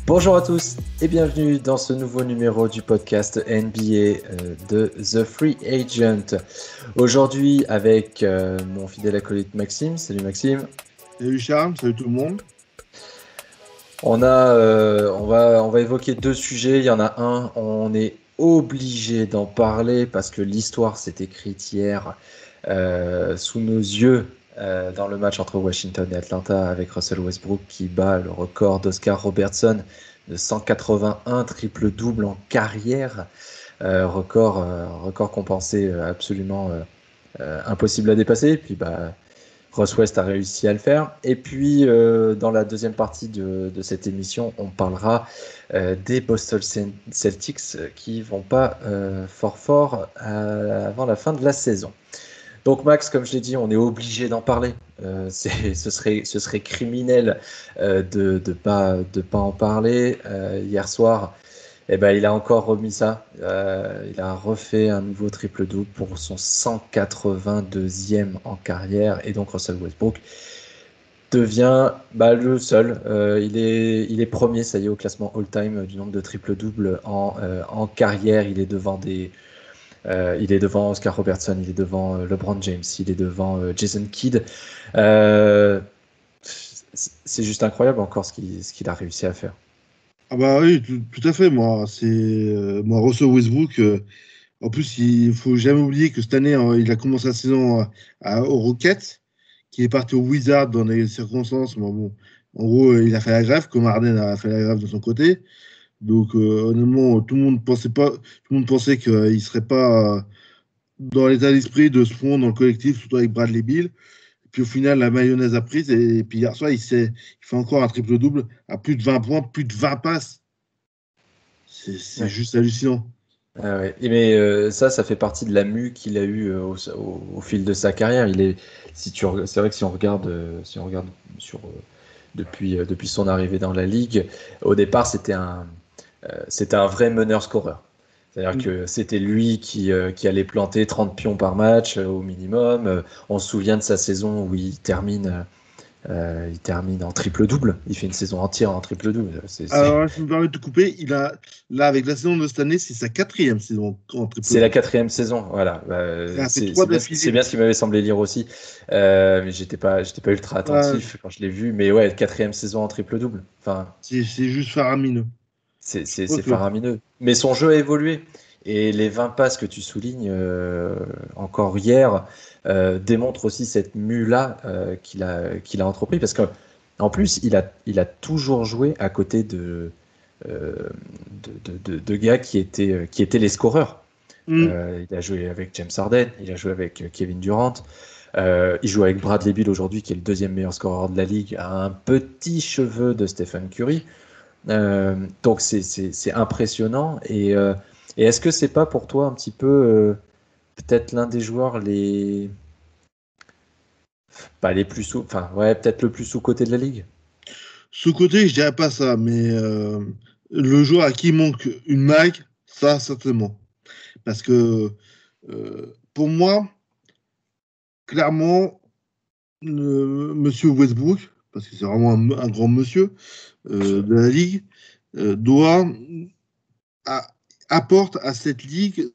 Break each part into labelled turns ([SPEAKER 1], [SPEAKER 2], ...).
[SPEAKER 1] Bonjour à tous et bienvenue dans ce nouveau numéro du podcast NBA de The Free Agent. Aujourd'hui avec mon fidèle acolyte Maxime. Salut Maxime.
[SPEAKER 2] Salut Charles, salut tout le monde.
[SPEAKER 1] On va évoquer deux sujets. Il y en a un, on est obligé d'en parler parce que l'histoire s'est écrite hier sous nos yeux dans le match entre Washington et Atlanta avec Russell Westbrook qui bat le record d'Oscar Robertson de 181 triple-double en carrière. Record qu'on pensait absolument impossible à dépasser. Et puis Russ West a réussi à le faire. Et puis, dans la deuxième partie de cette émission, on parlera des Boston Celtics qui vont pas fort avant la fin de la saison. Donc Max, comme je l'ai dit, on est obligé d'en parler. Ce serait criminel de pas en parler. Hier soir, il a encore remis ça. Il a refait un nouveau triple-double pour son 182e en carrière. Et donc Russell Westbrook devient le seul. Il est premier, ça y est, au classement all-time du nombre de triple-doubles en carrière. Il est devant Oscar Robertson, il est devant LeBron James, il est devant Jason Kidd. C'est juste incroyable encore ce qu'il a réussi à faire.
[SPEAKER 2] Ah bah oui, tout à fait. Moi, Russell Westbrook. En plus, il faut jamais oublier que cette année, il a commencé la saison aux Rockets, qui est parti aux Wizards dans des circonstances. Bon, en gros, il a fait la grève, comme Harden a fait la grève de son côté. Donc, honnêtement, tout le monde pensait qu'il serait pas dans l'état d'esprit de se fondre dans le collectif, surtout avec Bradley Beal. Puis au final, la mayonnaise a prise. Et puis hier soir, il fait encore un triple-double à plus de 20 points, plus de 20 passes. C'est juste hallucinant.
[SPEAKER 1] Ah ouais. Mais ça fait partie de la mue qu'il a eu au fil de sa carrière. C'est vrai que si on regarde depuis son arrivée dans la ligue, au départ c'était un vrai meneur-scoreur. C'est-à-dire que c'était lui qui allait planter 30 pions par match au minimum. On se souvient de sa saison où il termine en triple-double. Il fait une saison entière en triple-double.
[SPEAKER 2] Alors, je me permets de te couper. Là, avec la saison de cette année, c'est sa 4e saison en triple-double.
[SPEAKER 1] C'est la 4e saison, voilà. C'est bien ce qui m'avait semblé lire aussi. Mais j'étais pas ultra attentif quand je l'ai vu. Mais ouais, 4e saison en triple-double. Enfin,
[SPEAKER 2] c'est juste faramineux.
[SPEAKER 1] C'est faramineux. Mais son jeu a évolué. Et les 20 passes que tu soulignes encore hier démontrent aussi cette mue-là qu'il a entrepris. Parce qu'en plus, il a toujours joué à côté de gars qui étaient les scoreurs. Il a joué avec James Harden, il a joué avec Kevin Durant. Il joue avec Bradley Beal aujourd'hui, qui est le deuxième meilleur scoreur de la ligue, à un petit cheveu de Stephen Curry. Donc c'est impressionnant. Et est-ce que c'est pas pour toi un petit peu peut-être l'un des joueurs les plus sous, enfin ouais, peut-être le plus sous-coté de la ligue?
[SPEAKER 2] Sous-coté, je dirais pas ça, mais le joueur à qui manque une mague, ça certainement. Parce que pour moi, clairement, monsieur Westbrook, parce que c'est vraiment un grand monsieur de la ligue, apporte à cette ligue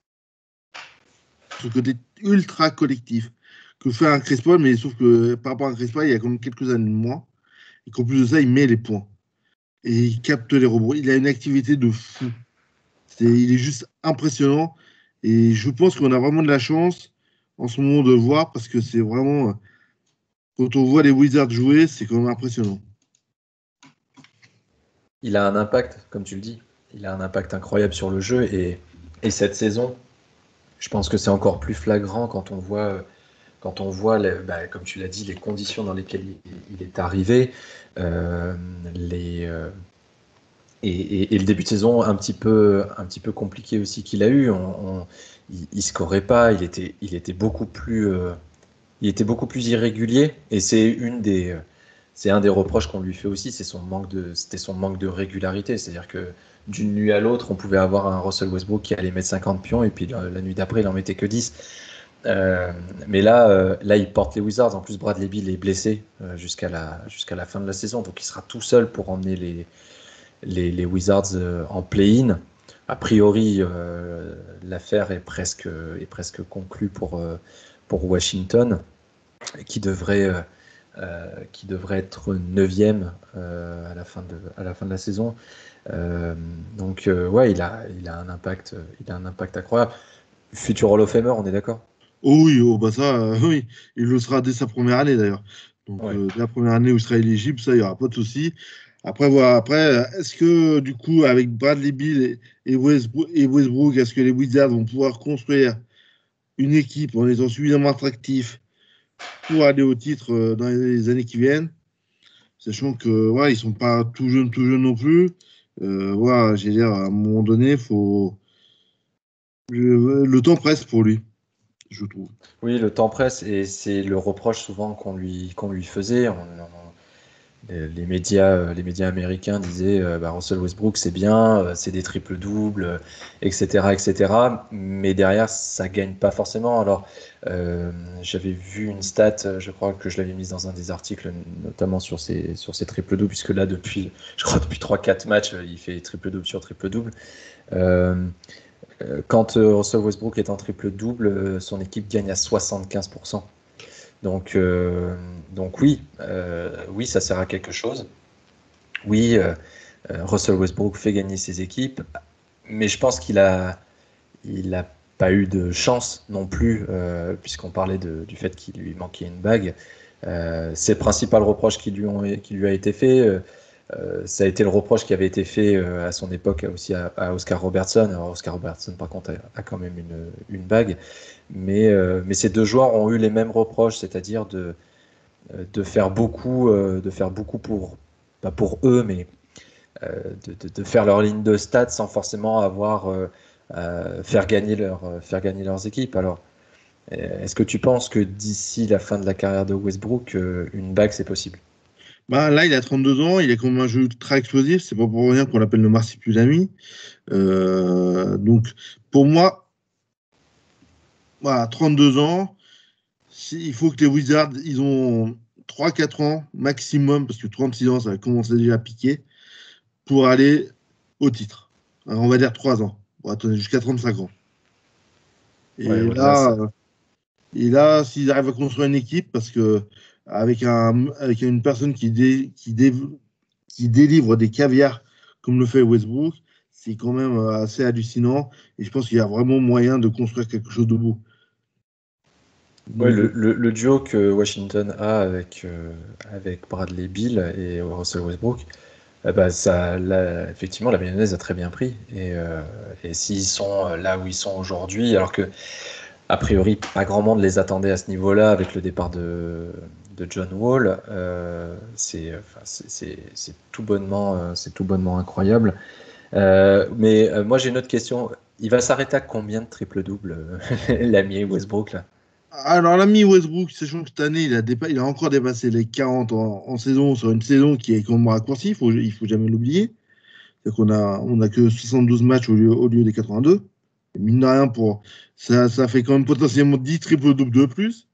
[SPEAKER 2] ce côté ultra collectif que fait un Chris Paul, mais sauf que par rapport à Chris Paul, il y a quand même quelques années de moins, et qu'en plus de ça, il met les points. Et il capte les rebonds. Il a une activité de fou. Il est juste impressionnant. Et je pense qu'on a vraiment de la chance en ce moment de le voir, parce que c'est vraiment... Quand on voit les Wizards jouer, c'est quand même impressionnant.
[SPEAKER 1] Il a un impact, comme tu le dis. Il a un impact incroyable sur le jeu. Et cette saison, je pense que c'est encore plus flagrant quand on voit comme tu l'as dit, les conditions dans lesquelles il est arrivé, Et le début de saison un petit peu compliqué aussi qu'il a eu. Il scorait pas, il était beaucoup plus irrégulier. Et c'est un des reproches qu'on lui fait aussi, c'était son manque de régularité. C'est-à-dire que d'une nuit à l'autre, on pouvait avoir un Russell Westbrook qui allait mettre 50 pions et puis la nuit d'après, il en mettait que 10. Mais là, il porte les Wizards. En plus, Bradley Beal est blessé jusqu'à la fin de la saison, donc il sera tout seul pour emmener les Wizards en play-in. A priori, l'affaire est presque conclue pour Washington, qui devrait être 9e à la fin de la saison. Ouais, il a un impact incroyable. Futur Hall of Famer, on est d'accord?
[SPEAKER 2] Oh oui, oh, bah ça, oui, il le sera dès sa première année d'ailleurs. Donc,
[SPEAKER 1] Ouais.
[SPEAKER 2] dès la première année où il sera éligible, ça, il n'y aura pas de souci. Après, voilà, après, est-ce que du coup, avec Bradley Beal et Westbrook, est-ce que les Wizards vont pouvoir construire une équipe en étant suffisamment attractifs pour aller au titre dans les années qui viennent, sachant que ouais, ils sont pas tout jeunes non plus. Ouais, j'ai dire, à un moment donné, le temps presse pour lui, je trouve.
[SPEAKER 1] Oui, le temps presse et c'est le reproche souvent qu'on lui faisait. Les médias américains disaient bah, Russell Westbrook c'est bien, c'est des triples doubles, etc., etc. Mais derrière ça gagne pas forcément. Alors j'avais vu une stat, je crois que je l'avais mise dans un des articles, notamment sur ces triples doubles, puisque là depuis 3-4 matchs il fait triple double sur triple double. Quand Russell Westbrook est en triple double, son équipe gagne à 75%. Donc oui, ça sert à quelque chose. Oui, Russell Westbrook fait gagner ses équipes, mais je pense il a pas eu de chance non plus, puisqu'on parlait du fait qu'il lui manquait une bague. C'est le principal reproche qui lui a été fait. Ça a été le reproche qui avait été fait à son époque aussi à Oscar Robertson. Alors Oscar Robertson, par contre, a quand même une bague. Mais ces deux joueurs ont eu les mêmes reproches, c'est-à-dire de faire beaucoup pas pour eux, mais de faire leur ligne de stats sans forcément avoir faire gagner leurs équipes. Alors, est-ce que tu penses que d'ici la fin de la carrière de Westbrook, une bague c'est possible?
[SPEAKER 2] Bah, là, il a 32 ans, il est quand même un jeu très explosif, c'est pas pour rien qu'on l'appelle le marsipulami. Donc, pour moi, voilà, 32 ans, il faut que les Wizards, ils ont 3-4 ans maximum, parce que 36 ans, ça va commencer déjà à piquer, pour aller au titre. Alors, on va dire 3 ans, pour attendre jusqu'à 35 ans.
[SPEAKER 1] Ouais,
[SPEAKER 2] Et
[SPEAKER 1] au-delà,
[SPEAKER 2] là, s'ils arrivent à construire une équipe, parce que avec une personne qui délivre des caviars comme le fait Westbrook, c'est quand même assez hallucinant. Et je pense qu'il y a vraiment moyen de construire quelque chose de beau.
[SPEAKER 1] ouais,
[SPEAKER 2] Donc,
[SPEAKER 1] le duo que Washington a avec Bradley Beal et Russell Westbrook, bah effectivement, la mayonnaise a très bien pris. Et s'ils sont là où ils sont aujourd'hui, alors que a priori, pas grand monde les attendait à ce niveau-là avec le départ de John Wall. C'est c'est tout bonnement incroyable. Mais moi, j'ai une autre question. Il va s'arrêter à combien de triple-double, l'ami Westbrook, là?
[SPEAKER 2] alors, l'ami Westbrook, sachant que cette année, il a encore dépassé les 40 en saison, sur une saison qui est quand même raccourcie, il faut jamais l'oublier. C'est qu'on on a que 72 matchs au lieu des 82. Et mine de rien, ça fait quand même potentiellement 10 triple-doubles de plus.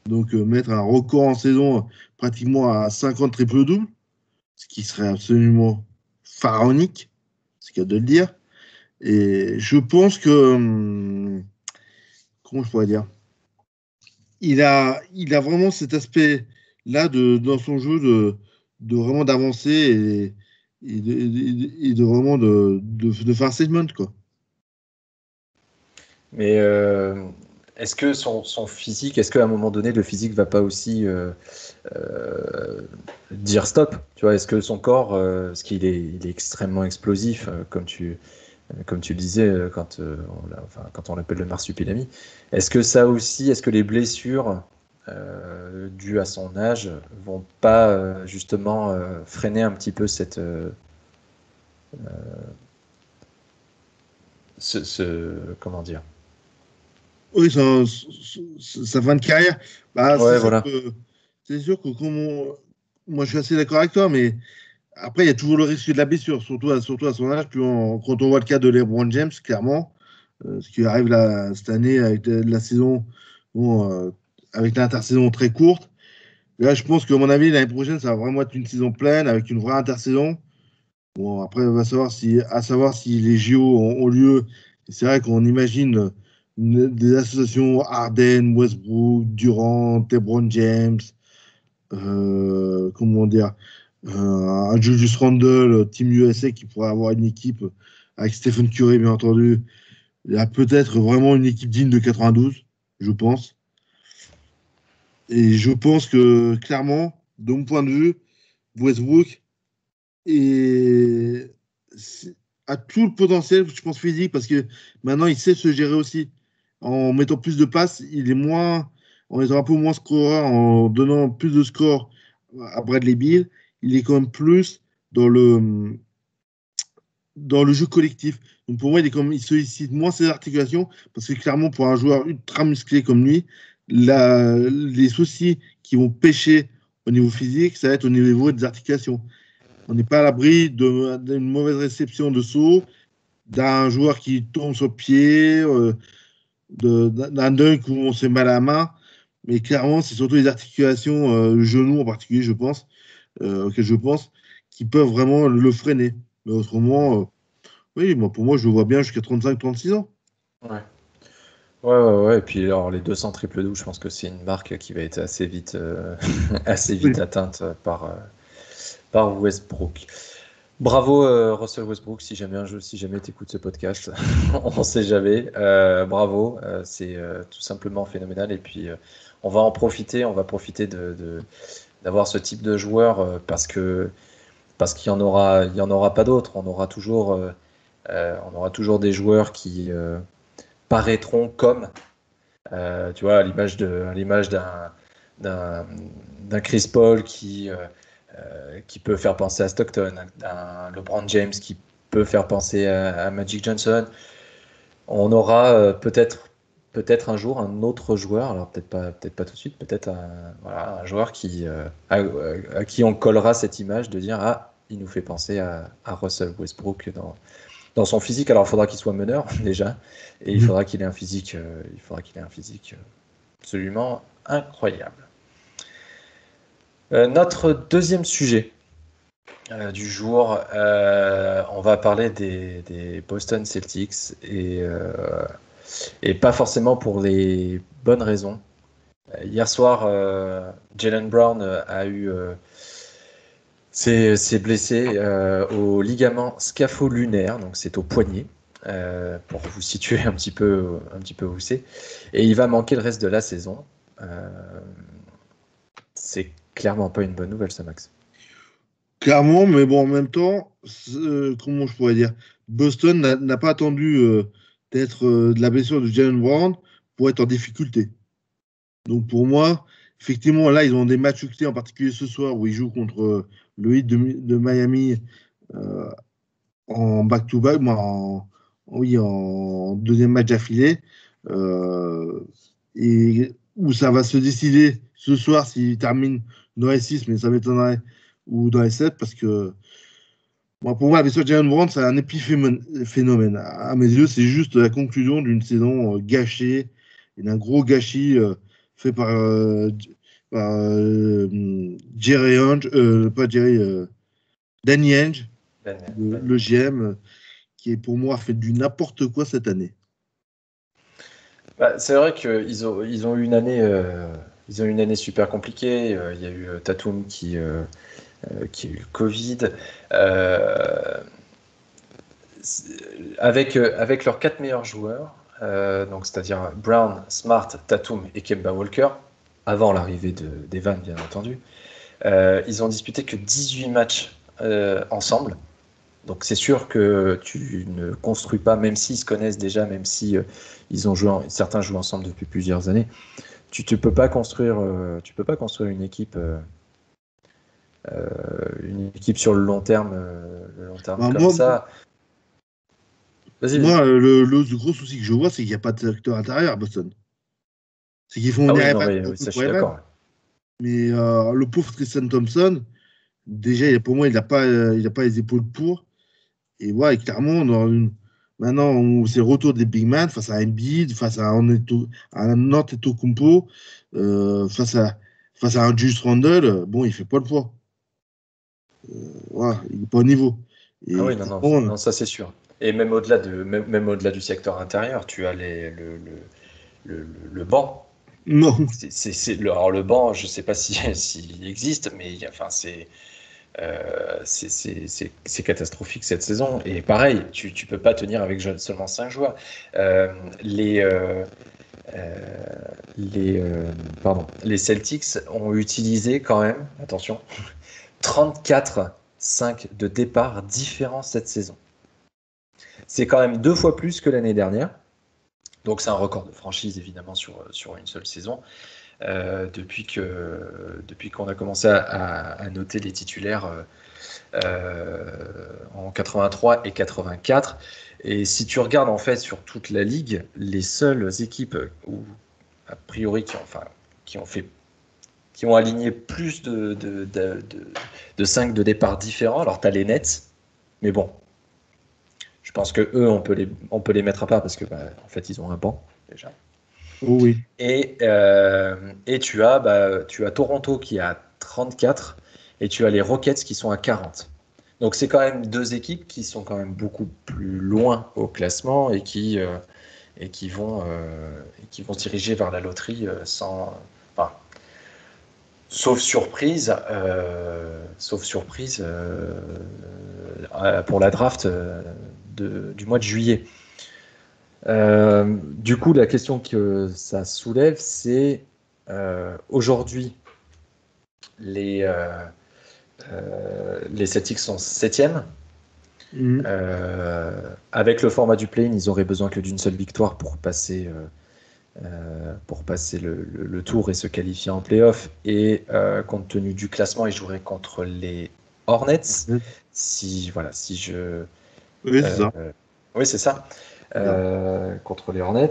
[SPEAKER 2] Donc, mettre un record en saison pratiquement à 50 triple-doubles, ce qui serait absolument pharaonique, c'est le cas de le dire. Et je pense que, comment je pourrais dire, il a vraiment cet aspect-là dans son jeu de vraiment d'avancer et de vraiment de faire un statement, quoi.
[SPEAKER 1] Mais est-ce que son physique, est-ce qu'à un moment donné, le physique va pas aussi dire stop? Tu vois, est-ce que son corps, parce il est extrêmement explosif, comme tu le disais quand on l'appelle le marsupilami, est-ce que les blessures dues à son âge vont pas justement freiner un petit peu Comment dire?
[SPEAKER 2] Oui, sa fin de carrière. Bah,
[SPEAKER 1] Ouais, voilà.
[SPEAKER 2] c'est sûr que moi, je suis assez d'accord avec toi, mais après, il y a toujours le risque de la blessure, surtout à son âge. Quand on voit le cas de LeBron James, clairement, ce qui arrive là, cette année avec la saison, bon, avec l'intersaison très courte. Là, je pense que, à mon avis, l'année prochaine, ça va vraiment être une saison pleine avec une vraie intersaison. Bon, après, on va savoir si les JO ont lieu. C'est vrai qu'on imagine des associations Harden, Westbrook, Durant, LeBron James, comment dire, un Julius Randle, Team USA qui pourrait avoir une équipe avec Stephen Curry, bien entendu. Il y a peut-être vraiment une équipe digne de 92, je pense. Et je pense que, clairement, de mon point de vue, Westbrook et a tout le potentiel, je pense, physique, parce que maintenant, il sait se gérer aussi. En mettant plus de passes, en étant un peu moins scoreur, en donnant plus de scores à Bradley Beal, il est quand même plus dans le jeu collectif. Donc pour moi, il sollicite moins ses articulations, parce que clairement, pour un joueur ultra musclé comme lui, les soucis qui vont pêcher au niveau physique, ça va être au niveau des articulations. On n'est pas à l'abri d'une mauvaise réception de saut, d'un joueur qui tombe sur le pied, d'un dunk où on s'est mal à la main. Mais clairement, c'est surtout les articulations, le genou en particulier, je pense, auxquelles je pense, qui peuvent vraiment le freiner. Mais autrement, oui, pour moi, je le vois bien jusqu'à 35-36 ans.
[SPEAKER 1] Ouais. Ouais. Et puis alors les 200 triple double, je pense que c'est une marque qui va être assez vite, assez
[SPEAKER 2] Oui.
[SPEAKER 1] vite atteinte par Westbrook. Bravo Russell Westbrook, si jamais tu écoutes ce podcast, on ne sait jamais. Bravo, c'est tout simplement phénoménal. Et puis on va profiter d'avoir ce type de joueur parce qu'il y en aura pas d'autres. On aura toujours des joueurs qui paraîtront comme tu vois, à l'image d'un, d'un Chris Paul qui peut faire penser à Stockton, d'un LeBron James qui peut faire penser à Magic Johnson. On aura peut-être un jour un autre joueur, alors peut-être pas tout de suite, peut-être un joueur à qui on collera cette image de dire ah, il nous fait penser à Russell Westbrook dans son physique. Alors il faudra qu'il soit meneur déjà, et il
[SPEAKER 2] Mhm.
[SPEAKER 1] faudra qu'il ait un physique, absolument incroyable. Notre deuxième sujet du jour, on va parler des Boston Celtics et pas forcément pour les bonnes raisons. Hier soir, Jaylen Brown s'est blessé au ligament scapho-lunaire, donc c'est au poignet. Pour vous situer un petit peu où c'est. Et il va manquer le reste de la saison. Euh, c'est clairement pas une bonne nouvelle, ça, Max.
[SPEAKER 2] Clairement, mais bon, en même temps, comment je pourrais dire, Boston n'a pas attendu d'être de la blessure de Jalen Brown pour être en difficulté. Donc pour moi, effectivement, là, ils ont des matchs clés, en particulier ce soir, où ils jouent contre le Heat de Miami euh, en back-to-back, oui, en deuxième match affilé, euh, et où ça va se décider ce soir s'ils terminent dans les 6, mais ça m'étonnerait, ou dans les 7, parce que pour moi, la blessure de Jalen Brown, c'est un épiphénomène. À mes yeux, c'est juste la conclusion d'une saison gâchée et d'un gros gâchis fait par Jerry Henge, pas Jerry, Danny Henge, le GM, qui est pour moi fait du n'importe quoi cette année.
[SPEAKER 1] Bah, c'est vrai ils ont eu une année, ils ont eu une année super compliquée. Il y a eu Tatum qui a eu le Covid. Euh, avec leurs quatre meilleurs joueurs, donc c'est-à-dire Brown, Smart, Tatum et Kemba Walker, avant l'arrivée d'Evan, bien entendu, ils ont disputé que 18 matchs ensemble. Donc c'est sûr que tu ne construis pas, même s'ils se connaissent déjà, même si certains jouent ensemble depuis plusieurs années, tu peux pas construire, une équipe sur le long terme long terme
[SPEAKER 2] Bah,
[SPEAKER 1] comme ça. Vas-y.
[SPEAKER 2] Moi, le gros souci que je vois, c'est qu'il n'y a pas de secteur intérieur à Boston. C'est qu'ils font
[SPEAKER 1] Ah
[SPEAKER 2] venir
[SPEAKER 1] oui, non,
[SPEAKER 2] Evan
[SPEAKER 1] oui, ça je suis
[SPEAKER 2] pour Evan.
[SPEAKER 1] d'accord.
[SPEAKER 2] Mais le pauvre Tristan Thompson, déjà, pour moi, il a pas les épaules pour. Et ouais, clairement, maintenant, c'est le retour des big man face à Embiid, face à un Antetokounmpo, face à un Julius Randle. Bon, il fait pas le poids. Ouais, il n'est pas au niveau.
[SPEAKER 1] Ah
[SPEAKER 2] Et
[SPEAKER 1] oui, non, non,
[SPEAKER 2] clairement,
[SPEAKER 1] non, ça c'est sûr. Et même au-delà du secteur intérieur, tu as le banc.
[SPEAKER 2] non.
[SPEAKER 1] Alors le banc, je sais pas si, s'il existe, mais enfin, c'est catastrophique cette saison. Et pareil, tu peux pas tenir avec seulement 5 joueurs. Euh, les, euh, euh, les Celtics ont utilisé quand même, attention, 34-5 de départs différents cette saison. C'est quand même 2 fois plus que l'année dernière. Donc c'est un record de franchise évidemment sur une seule saison. Depuis qu'on a commencé à noter les titulaires en 83 et 84. Et si tu regardes en fait sur toute la ligue, les seules équipes où, a priori qui ont aligné plus de 5 de départs différents, alors tu as les Nets, mais bon, je pense que eux on peut les mettre à part parce que en fait ils ont un banc déjà.
[SPEAKER 2] Oh oui.
[SPEAKER 1] Et tu as Toronto qui a 34 et tu as les Rockets qui sont à 40. Donc c'est quand même 2 équipes qui sont quand même beaucoup plus loin au classement et qui vont se diriger vers la loterie enfin, sauf surprise pour la draft du mois de juillet. Du coup, la question que ça soulève, c'est aujourd'hui, les, euh, les Celtics sont 7e.
[SPEAKER 2] Mhm.
[SPEAKER 1] Avec le format du play-in, ils auraient besoin que d'une seule victoire pour passer le tour et se qualifier en play-off. Et compte tenu du classement, ils joueraient contre les Hornets. Si je.
[SPEAKER 2] Oui, c'est ça.
[SPEAKER 1] Oui, c'est ça.
[SPEAKER 2] Bien.
[SPEAKER 1] Contre les Hornets.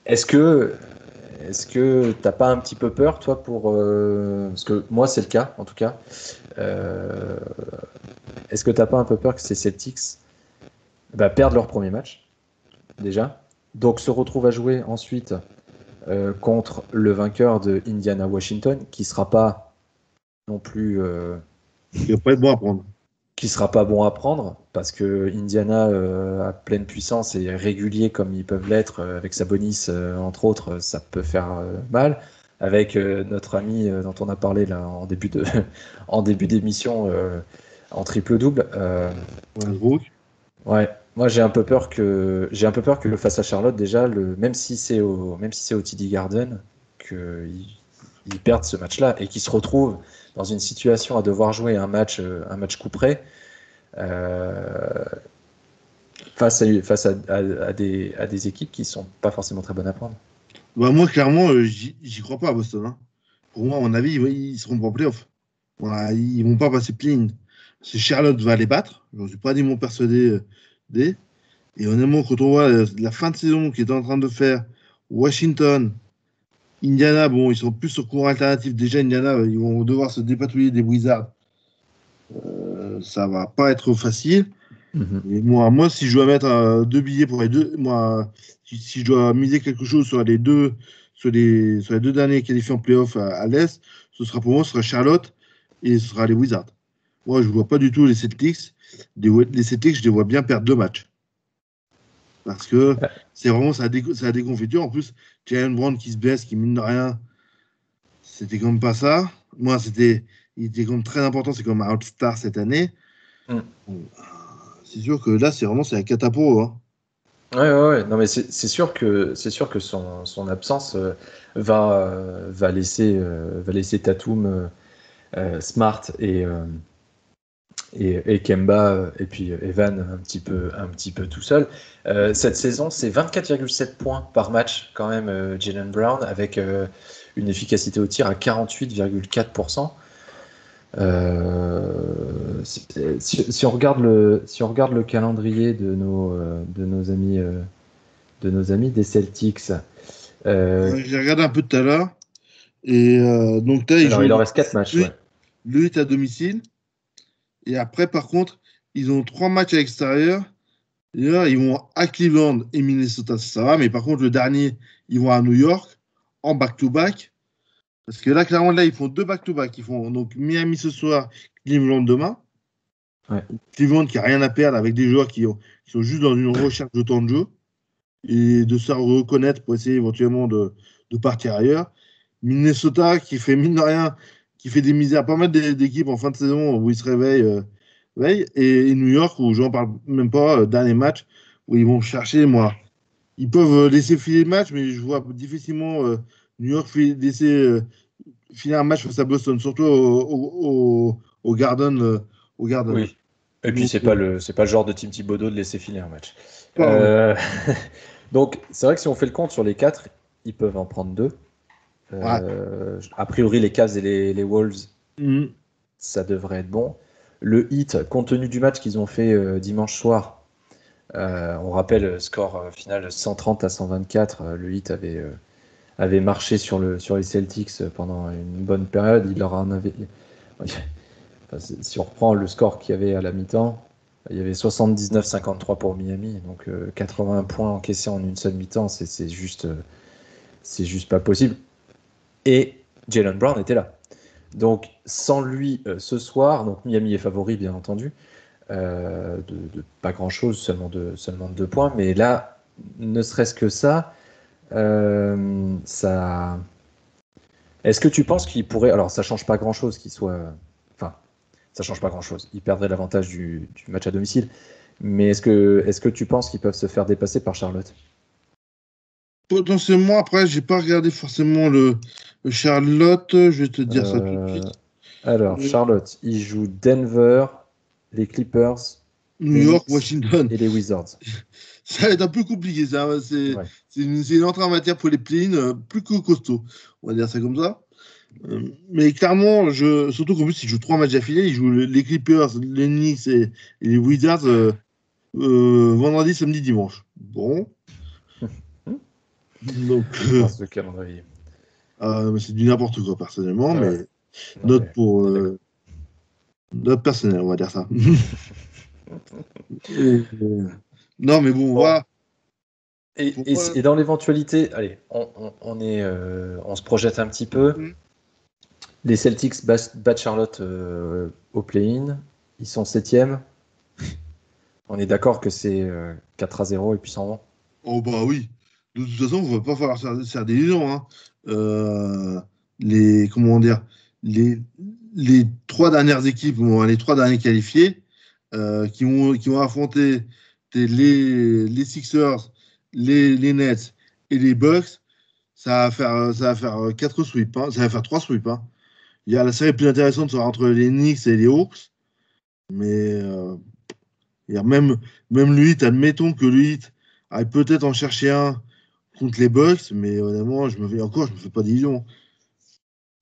[SPEAKER 1] Est-ce que t'as pas un petit peu peur, toi, parce que moi c'est le cas, en tout cas. Euh, Est-ce que t'as pas un peu peur que ces Celtics perdent leur premier match déjà, donc se retrouvent à jouer ensuite contre le vainqueur de Indiana-Washington, qui sera pas non plus,
[SPEAKER 2] Il va pas être bon à prendre.
[SPEAKER 1] qui sera pas bon à prendre, parce que Indiana à pleine puissance et régulier comme ils peuvent l'être avec Sabonis entre autres, ça peut faire mal. Avec notre ami dont on a parlé là en début en début d'émission en triple double.
[SPEAKER 2] Westbrook.
[SPEAKER 1] Ouais, moi j'ai un peu peur que face à Charlotte déjà, même si c'est au TD Garden, qu'ils perdent ce match-là et qu'ils se retrouvent dans une situation à devoir jouer un match coup près euh, face à des équipes qui sont pas forcément très bonnes à prendre.
[SPEAKER 2] Bah, moi, clairement, j'y crois pas à Boston, hein. Pour moi, à mon avis, ils seront pas en playoff. Voilà, ils vont pas passer play-in. Si Charlotte va les battre, je ne suis pas mon persuadé des. Et honnêtement, quand on voit la fin de saison qui est en train de faire Washington, Indiana, bon, ils sont plus sur courant alternatif. Déjà, Indiana, ils vont devoir se dépatouiller des Wizards. Ça va pas être facile.
[SPEAKER 1] Mhm.
[SPEAKER 2] Et moi, si je dois mettre 2 billets pour les deux, moi, si je dois miser quelque chose sur les deux derniers qualifiés en playoff à l'Est, ce sera pour moi, ce sera Charlotte et ce sera les Wizards. Moi, je ne vois pas du tout les Celtics. Les Celtics, je les vois bien perdre 2 matchs. Parce que c'est vraiment ça déconfiture. En plus, Jalen Brown qui se blesse, qui mine de rien, c'était comme pas ça. Moi, il était comme très important. C'est comme un All-Star cette année.
[SPEAKER 1] Mm.
[SPEAKER 2] Bon, c'est sûr que là, c'est la cata pour eux, hein.
[SPEAKER 1] Ouais, ouais, ouais. Non, mais c'est sûr que son absence va laisser Tatum, Smart et Kemba et puis Evan un petit peu tout seul. Cette saison, c'est 24,7 points par match quand même, Jalen Brown, avec une efficacité au tir à 48,4%. Si on regarde le calendrier de nos amis des Celtics,
[SPEAKER 2] J'ai regardé un peu tout à l'heure. Et donc là, ils
[SPEAKER 1] alors
[SPEAKER 2] jouent
[SPEAKER 1] il leur reste 4 matchs,
[SPEAKER 2] le,
[SPEAKER 1] ouais.
[SPEAKER 2] le 8 à domicile. Et après, par contre, ils ont 3 matchs à l'extérieur. Et là, ils vont à Cleveland et Minnesota, ça va. Mais par contre, le dernier, ils vont à New York en back-to-back. Parce que là, clairement, là, ils font 2 back-to-back. Ils font donc Miami ce soir, Cleveland demain.
[SPEAKER 1] Ouais.
[SPEAKER 2] Cleveland qui a rien à perdre avec des joueurs qui sont juste dans une recherche de temps de jeu et de se reconnaître pour essayer éventuellement de partir ailleurs. Minnesota qui fait mine de rien, qui fait des misères, pas mal d'équipes en fin de saison où ils se réveillent. Et New York où j'en parle même pas, dernier match, où ils vont chercher, moi. Ils peuvent laisser filer le match, mais je vois difficilement New York laisser filer un match face à Boston, surtout au Garden. Au Garden.
[SPEAKER 1] Oui. Et puis
[SPEAKER 2] Donc,
[SPEAKER 1] c'est pas le genre de Tim Thibodeau de laisser filer un match.
[SPEAKER 2] ouais.
[SPEAKER 1] Euh, Donc c'est vrai que si on fait le compte sur les 4, ils peuvent en prendre 2.
[SPEAKER 2] Ouais.
[SPEAKER 1] A priori les Cavs et les Wolves,
[SPEAKER 2] Mhm.
[SPEAKER 1] ça devrait être bon. Le Heat, compte tenu du match qu'ils ont fait dimanche soir, on rappelle score final 130 à 124. Le Heat avait marché sur les Celtics pendant une bonne période. Il leur en avait. Enfin, si on reprend le score qu'il y avait à la mi-temps, il y avait 79-53 pour Miami, donc 81 points encaissés en une seule mi-temps, c'est juste pas possible. Et Jaylen Brown était là. Donc sans lui ce soir, donc Miami est favori bien entendu, de pas grand-chose, seulement 2 points, mais là, ne serait-ce que ça. Est-ce que tu penses qu'il pourrait. Alors, ça change pas grand-chose qu'il soit. Enfin, ça change pas grand-chose. Ils perdraient l'avantage du match à domicile. Mais est-ce que tu penses qu'ils peuvent se faire dépasser par Charlotte?
[SPEAKER 2] Potentiellement, après, j'ai pas regardé forcément le Charlotte. Je vais te dire ça tout de
[SPEAKER 1] Euh,
[SPEAKER 2] suite.
[SPEAKER 1] alors,
[SPEAKER 2] Euh,
[SPEAKER 1] Charlotte, ils jouent Denver, les Clippers,
[SPEAKER 2] New
[SPEAKER 1] les
[SPEAKER 2] York,
[SPEAKER 1] Knicks
[SPEAKER 2] Washington.
[SPEAKER 1] et les Wizards.
[SPEAKER 2] Ça va être un peu compliqué, ça.
[SPEAKER 1] Ouais.
[SPEAKER 2] C'est une entrée en matière pour les play-in plus que costaud. On va dire ça comme ça. Mais clairement, surtout qu'en plus, ils jouent 3 matchs d'affilée. Ils jouent les Clippers, les Knicks et les Wizards vendredi, samedi, dimanche. Bon. Donc,
[SPEAKER 1] Mince le calendrier.
[SPEAKER 2] c'est du n'importe quoi, personnellement.
[SPEAKER 1] Ouais.
[SPEAKER 2] Mais
[SPEAKER 1] Non,
[SPEAKER 2] note
[SPEAKER 1] mais
[SPEAKER 2] pour
[SPEAKER 1] on est d'accord.
[SPEAKER 2] note personnelle, on va dire ça. Et, non, mais bon,
[SPEAKER 1] Bon.
[SPEAKER 2] voilà.
[SPEAKER 1] Et,
[SPEAKER 2] Pour
[SPEAKER 1] et,
[SPEAKER 2] moi,
[SPEAKER 1] et dans l'éventualité, allez, on se projette un petit peu.
[SPEAKER 2] hmm,
[SPEAKER 1] Les Celtics battent Charlotte au play-in. Ils sont septièmes. On est d'accord que c'est 4-0 et puis s'en vont.
[SPEAKER 2] oh bah oui. De toute façon, on va pas falloir faire des illusions, hein. Euh, comment dire, les, les 3 dernières équipes, les 3 derniers qualifiés, qui vont affronter les Sixers, les Nets et les Bucks, ça va faire 4 sweeps, hein. Ça va faire 3 sweeps, hein. La série plus intéressante sera entre les Knicks et les Hawks, mais même le Heat, admettons que le Heat aille peut-être en chercher un contre les Bucks, mais honnêtement, je me fais pas d'illusions.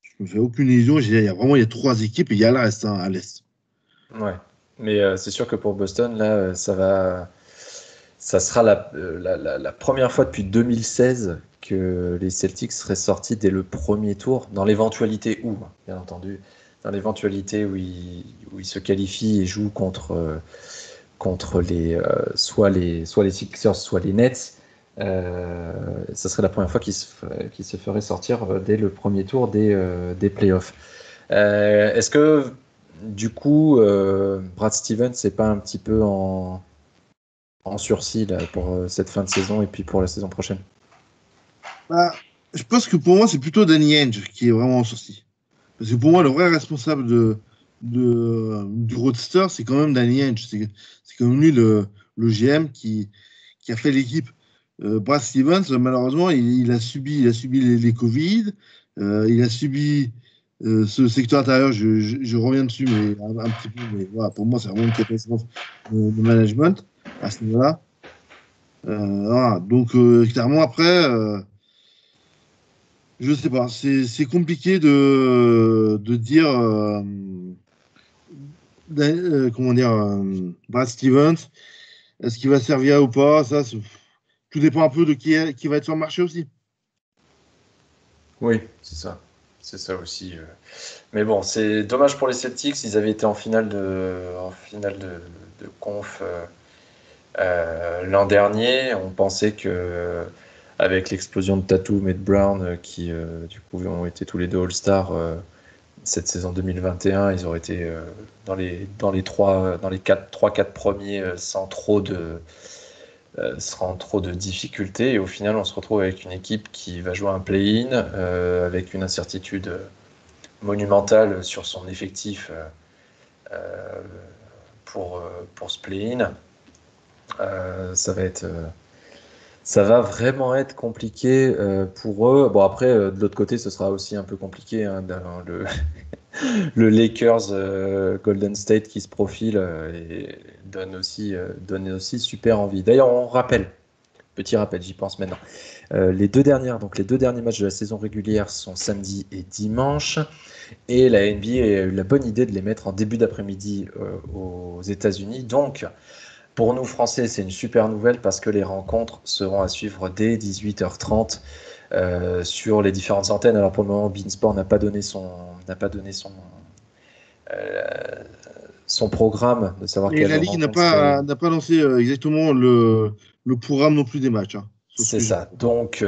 [SPEAKER 2] Je me fais aucune illusion. Il y a 3 équipes et il y a le reste, hein, à l'Est.
[SPEAKER 1] Ouais. Mais c'est sûr que pour Boston, là, ça sera la première fois depuis 2016 que les Celtics seraient sortis dès le premier tour, dans l'éventualité où, hein, bien entendu, dans l'éventualité où ils se qualifient et jouent contre soit les Sixers, soit les Nets. Ça serait la première fois qu'ils se feraient sortir dès le premier tour des playoffs. Est-ce que du coup, Brad Stevens c'est pas un petit peu en sursis là, pour cette fin de saison et puis pour la saison prochaine?
[SPEAKER 2] Bah, je pense que pour moi, c'est plutôt Danny Ainge qui est vraiment en sortie. Parce que pour moi, le vrai responsable du roadster, c'est quand même Danny Ainge. C'est quand même lui le GM qui a fait l'équipe. Brad Stevens, malheureusement, il a subi les Covid, il a subi ce secteur intérieur, je reviens dessus, mais un petit peu, mais voilà, pour moi, c'est vraiment une catastrophe de management à ce niveau-là. Voilà. Donc, clairement, après, Je sais pas, c'est compliqué de dire comment dire Brad Stevens, est-ce qu'il va servir ou pas, tout dépend un peu de qui va être sur le marché aussi.
[SPEAKER 1] Oui, c'est ça. C'est ça aussi. Mais bon, c'est dommage pour les Celtics. Ils avaient été en finale de conf l'an dernier. On pensait que avec l'explosion de Tatum et de Brown, qui du coup ont été tous les deux All-Stars cette saison 2021, ils auraient été dans les 3-4 premiers sans trop de difficultés. Et au final, on se retrouve avec une équipe qui va jouer un play-in avec une incertitude monumentale sur son effectif pour ce play-in. Ça va vraiment être compliqué pour eux. Bon, après, de l'autre côté, ce sera aussi un peu compliqué dans le Lakers Golden State qui se profile et donne aussi super envie. D'ailleurs, petit rappel, j'y pense maintenant. Les deux derniers matchs de la saison régulière sont samedi et dimanche. Et la NBA a eu la bonne idée de les mettre en début d'après-midi aux États-Unis. Donc, pour nous Français, c'est une super nouvelle parce que les rencontres seront à suivre dès 18h30 sur les différentes antennes. Alors pour le moment, Beansport n'a pas donné son programme de savoir
[SPEAKER 2] Et
[SPEAKER 1] quelle
[SPEAKER 2] la Ligue n'a
[SPEAKER 1] rencontre.
[SPEAKER 2] pas lancé exactement le programme non plus des matchs, hein, sur ce
[SPEAKER 1] C'est
[SPEAKER 2] sujet.
[SPEAKER 1] ça. Donc,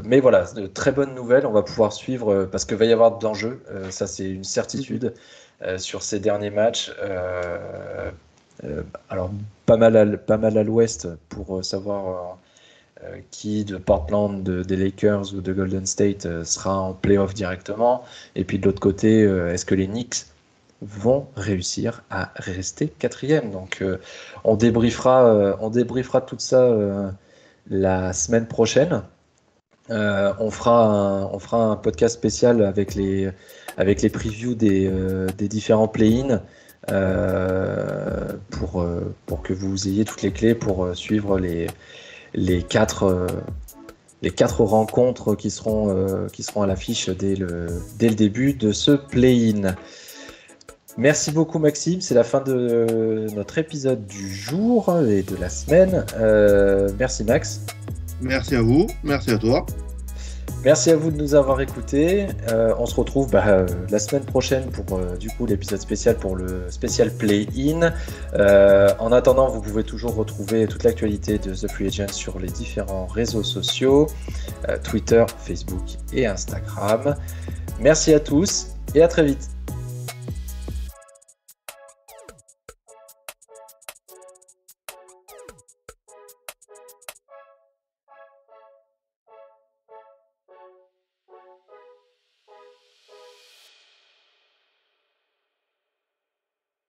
[SPEAKER 1] mais voilà, de très bonnes nouvelles. On va pouvoir suivre parce qu'il va y avoir d'enjeux. Ça, c'est une
[SPEAKER 2] Mhm.
[SPEAKER 1] certitude sur ces derniers matchs. Alors, pas mal à l'ouest pour savoir qui de Portland, des Lakers ou de Golden State sera en playoff directement. Et puis de l'autre côté, est-ce que les Knicks vont réussir à rester quatrième? Donc, on débriefera tout ça la semaine prochaine. On fera un podcast spécial avec les previews des différents play-in pour que vous ayez toutes les clés pour suivre les quatre rencontres qui seront à l'affiche dès le début de ce play-in. Merci beaucoup Maxime, c'est la fin de notre épisode du jour et de la semaine. Merci Max.
[SPEAKER 2] Merci à vous, merci à toi.
[SPEAKER 1] Merci à vous de nous avoir écoutés. On se retrouve la semaine prochaine pour du coup l'épisode spécial pour le spécial Play-In. En attendant, vous pouvez toujours retrouver toute l'actualité de The Free Agent sur les différents réseaux sociaux, Twitter, Facebook et Instagram. Merci à tous et à très vite.